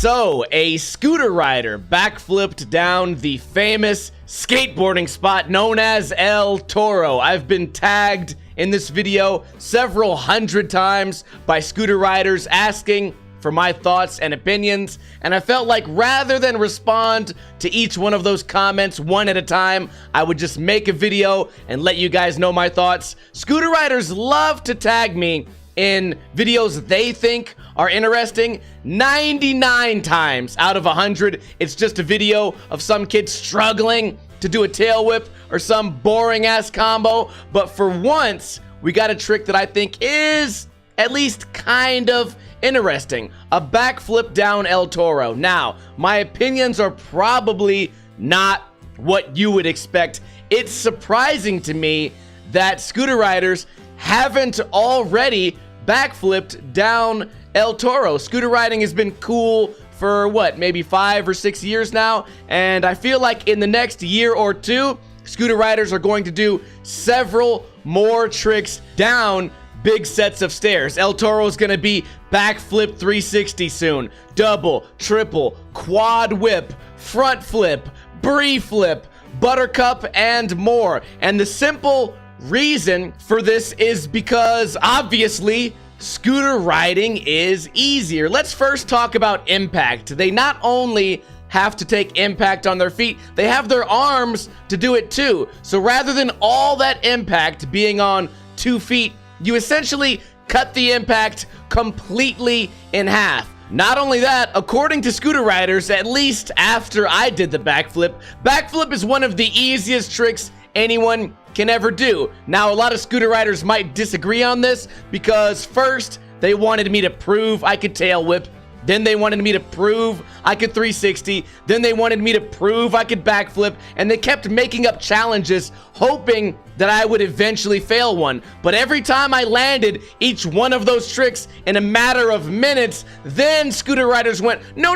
So, a scooter rider backflipped down the famous skateboarding spot known as El Toro. I've been tagged in this video several hundred times by scooter riders asking for my thoughts and opinions, and I felt like rather than respond to each one of those comments one at a time, I would just make a video and let you guys know my thoughts. Scooter riders love to tag me in videos they think are interesting. 99 times out of 100, it's just a video of some kid struggling to do a tail whip or some boring ass combo. But for once, we got a trick that I think is at least kind of interesting. A backflip down El Toro. Now, my opinions are probably not what you would expect. It's surprising to me that scooter riders haven't already backflipped down El Toro. Scooter riding has been cool for what, maybe 5 or 6 years now, and I feel like in the next year or two, scooter riders are going to do several more tricks down big sets of stairs. El Toro is going to be backflip 360 soon. Double, triple, quad whip, front flip, brie flip, buttercup, and more. And the simple reason for this is because obviously scooter riding is easier. Let's first talk about impact. They not only have to take impact on their feet, they have their arms to do it too. So rather than all that impact being on 2 feet, you essentially cut the impact completely in half. Not only that, according to scooter riders, at least after I did the backflip is one of the easiest tricks anyone can ever do. Now, a lot of scooter riders might disagree on this because first, they wanted me to prove I could tail whip. Then they wanted me to prove I could 360. Then they wanted me to prove I could backflip. And they kept making up challenges, hoping that I would eventually fail one. But every time I landed each one of those tricks in a matter of minutes, then scooter riders went, no,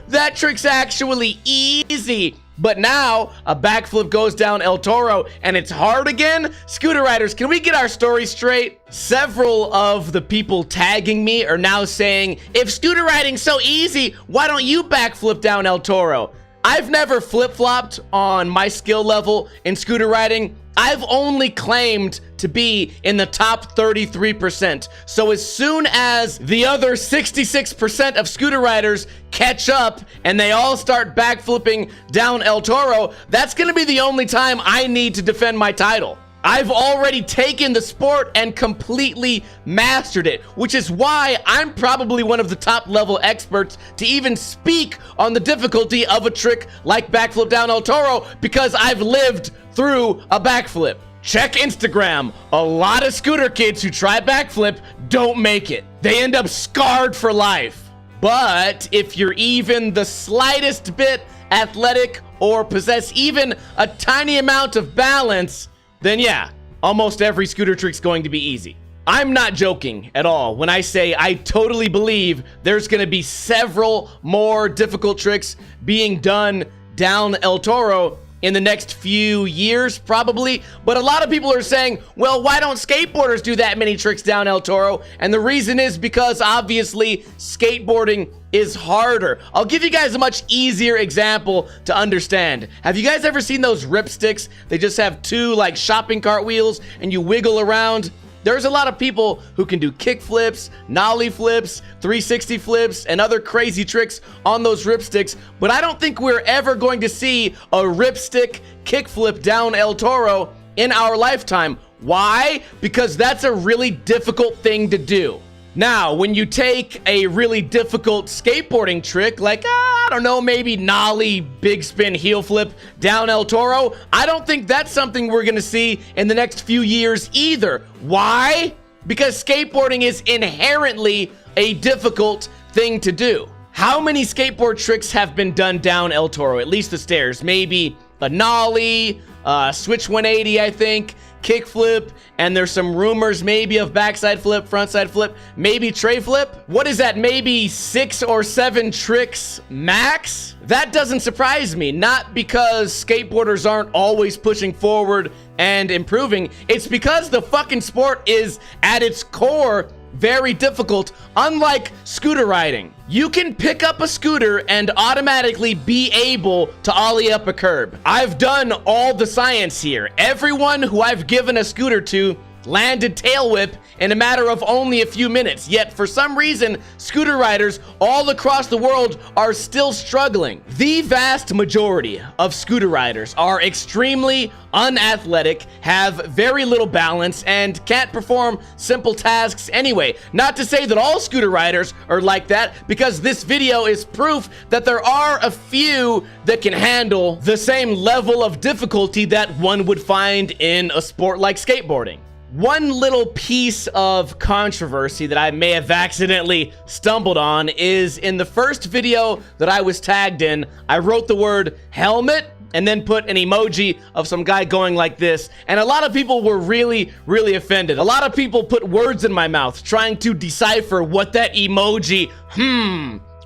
that trick's actually easy. But now, a backflip goes down El Toro, and it's hard again? Scooter riders, can we get our story straight? Several of the people tagging me are now saying, if scooter riding's so easy, why don't you backflip down El Toro? I've never flip-flopped on my skill level in scooter riding. I've only claimed to be in the top 33%. So as soon as the other 66% of scooter riders catch up and they all start backflipping down El Toro, that's gonna be the only time I need to defend my title. I've already taken the sport and completely mastered it, which is why I'm probably one of the top level experts to even speak on the difficulty of a trick like backflip down El Toro, because I've lived through a backflip. Check Instagram. A lot of scooter kids who try backflip don't make it. They end up scarred for life. But if you're even the slightest bit athletic or possess even a tiny amount of balance, then yeah, almost every scooter trick's going to be easy. I'm not joking at all when I say I totally believe there's gonna be several more difficult tricks being done down El Toro in the next few years, probably. But a lot of people are saying, well, why don't skateboarders do that many tricks down El Toro? And the reason is because obviously skateboarding is harder. I'll give you guys a much easier example to understand. Have you guys ever seen those ripsticks? They just have 2 like shopping cart wheels and you wiggle around. There's a lot of people who can do kick flips, nollie flips, 360 flips, and other crazy tricks on those ripsticks, but I don't think we're ever going to see a ripstick kickflip down El Toro in our lifetime. Why? Because that's a really difficult thing to do. Now, when you take a really difficult skateboarding trick, like, I don't know, maybe nollie, big spin, heel flip down El Toro, I don't think that's something we're gonna see in the next few years either. Why? Because skateboarding is inherently a difficult thing to do. How many skateboard tricks have been done down El Toro? At least the stairs. Maybe a nollie, switch 180, I think, kickflip, and there's some rumors maybe of backside flip, frontside flip, maybe tray flip. What is that? Maybe 6 or 7 tricks max? That doesn't surprise me, not because skateboarders aren't always pushing forward and improving. It's because the fucking sport is at its core very difficult, unlike scooter riding. You can pick up a scooter and automatically be able to ollie up a curb. I've done all the science here. Everyone who I've given a scooter to landed tail whip in a matter of only a few minutes. Yet for some reason, scooter riders all across the world are still struggling. The vast majority of scooter riders are extremely unathletic, have very little balance, and can't perform simple tasks anyway. Not to say that all scooter riders are like that, because this video is proof that there are a few that can handle the same level of difficulty that one would find in a sport like skateboarding. One little piece of controversy that I may have accidentally stumbled on is in the first video that I was tagged in, I wrote the word helmet and then put an emoji of some guy going like this, and a lot of people were really offended. A lot of people put words in my mouth trying to decipher what that emoji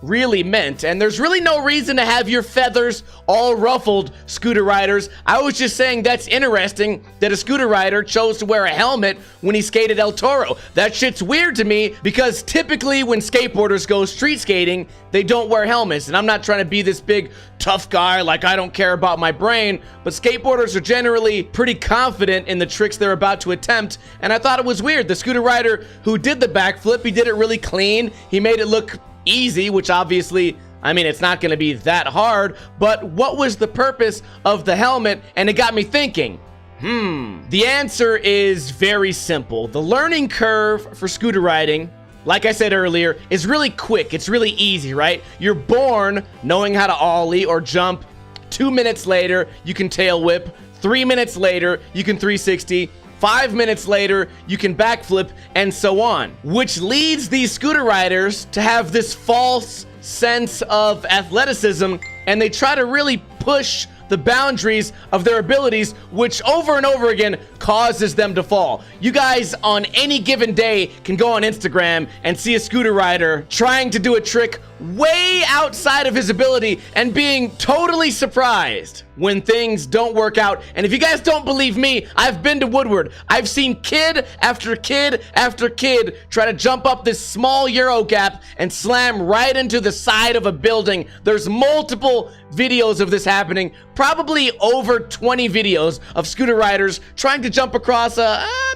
really meant, and there's really no reason to have your feathers all ruffled, scooter riders. I was just saying that's interesting that a scooter rider chose to wear a helmet when he skated El Toro. That shit's weird to me because typically when skateboarders go street skating, they don't wear helmets, and I'm not trying to be this big tough guy like I don't care about my brain, but skateboarders are generally pretty confident in the tricks they're about to attempt, and I thought it was weird. The scooter rider who did the backflip, he did it really clean. He made it look easy, which obviously, I mean, it's not going to be that hard, but what was the purpose of the helmet? And it got me thinking, the answer is very simple. The learning curve for scooter riding, like I said earlier, is really quick. It's really easy, right? You're born knowing how to ollie or jump. 2 minutes later, you can tail whip. 3 minutes later, you can 360. 5 minutes later, you can backflip, and so on. Which leads these scooter riders to have this false sense of athleticism, and they try to really push the boundaries of their abilities, which over and over again causes them to fall. You guys on any given day can go on Instagram and see a scooter rider trying to do a trick way outside of his ability and being totally surprised when things don't work out. And if you guys don't believe me, I've been to Woodward. I've seen kid after kid after kid try to jump up this small Euro gap and slam right into the side of a building. There's multiple videos of this happening, probably over 20 videos of scooter riders trying to jump across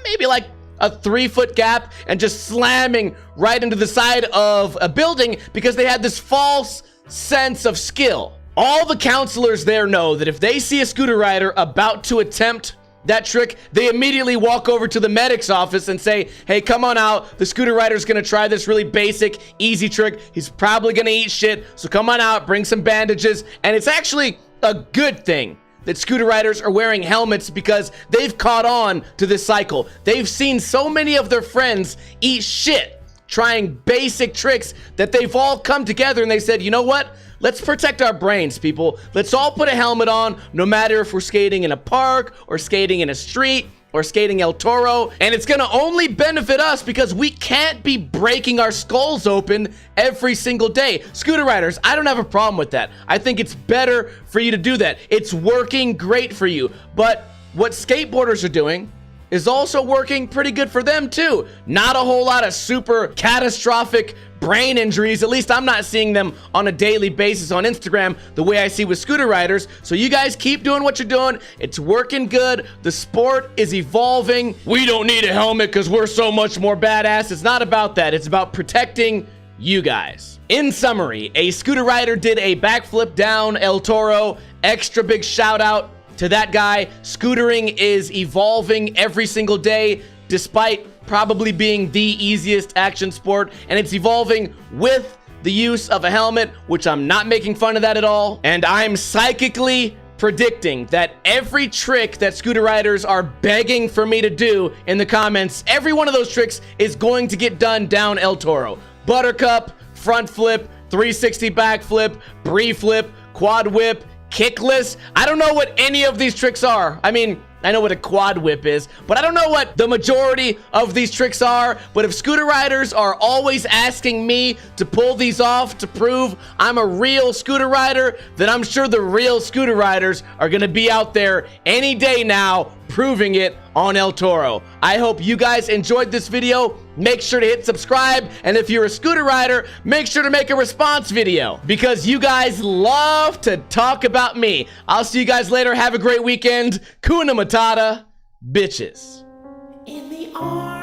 maybe like a 3-foot gap and just slamming right into the side of a building because they had this false sense of skill. All the counselors there know that if they see a scooter rider about to attempt that trick, they immediately walk over to the medic's office and say, hey, come on out. The scooter rider's gonna try this really basic, easy trick. He's probably gonna eat shit, so come on out, bring some bandages. And it's actually a good thing that scooter riders are wearing helmets because they've caught on to this cycle. They've seen so many of their friends eat shit trying basic tricks that they've all come together and they said, you know what? Let's protect our brains, people. Let's all put a helmet on, no matter if we're skating in a park or skating in a street or skating El Toro, and it's gonna only benefit us because we can't be breaking our skulls open every single day. Scooter riders, I don't have a problem with that. I think it's better for you to do that. It's working great for you. But what skateboarders are doing is also working pretty good for them too. Not a whole lot of super catastrophic brain injuries. At least I'm not seeing them on a daily basis on Instagram the way I see with scooter riders. So you guys keep doing what you're doing. It's working good. The sport is evolving. We don't need a helmet because we're so much more badass. It's not about that. It's about protecting you guys. In summary, a scooter rider did a backflip down El Toro. Extra big shout out to that guy. Scootering is evolving every single day, despite probably being the easiest action sport, and it's evolving with the use of a helmet, which I'm not making fun of that at all. And I'm psychically predicting that every trick that scooter riders are begging for me to do in the comments, every one of those tricks is going to get done down El Toro. Buttercup, front flip, 360 backflip, brie flip, quad whip, kickless. I don't know what any of these tricks are. I mean, I know what a quad whip is, but I don't know what the majority of these tricks are. But if scooter riders are always asking me to pull these off to prove I'm a real scooter rider, then I'm sure the real scooter riders are gonna be out there any day now improving it on El Toro. I hope you guys enjoyed this video. Make sure to hit subscribe, and if you're a scooter rider, make sure to make a response video because you guys love to talk about me. I'll see you guys later. Have a great weekend. Kuna Matata, bitches. In the arms